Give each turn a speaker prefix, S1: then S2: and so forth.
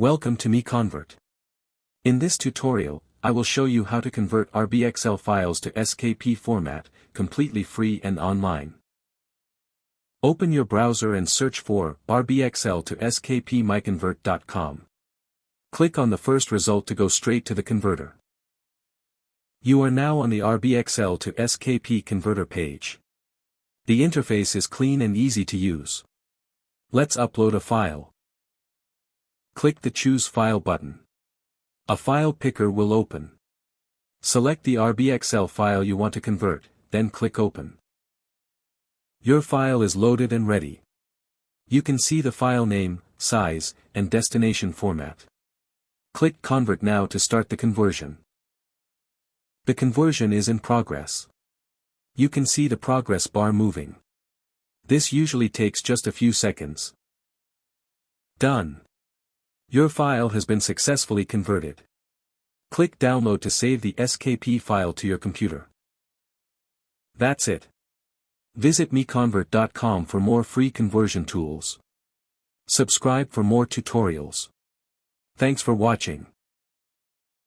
S1: Welcome to MiConvert. In this tutorial, I will show you how to convert RBXL files to SKP format, completely free and online. Open your browser and search for RBXL to SKP MiConvert.com. Click on the first result to go straight to the converter. You are now on the RBXL to SKP converter page. The interface is clean and easy to use. Let's upload a file. Click the Choose File button. A file picker will open. Select the RBXL file you want to convert, then click Open. Your file is loaded and ready. You can see the file name, size, and destination format. Click Convert now to start the conversion. The conversion is in progress. You can see the progress bar moving. This usually takes just a few seconds. Done. Your file has been successfully converted. Click Download to save the SKP file to your computer. That's it. Visit MiConvert.com for more free conversion tools. Subscribe for more tutorials. Thanks for watching.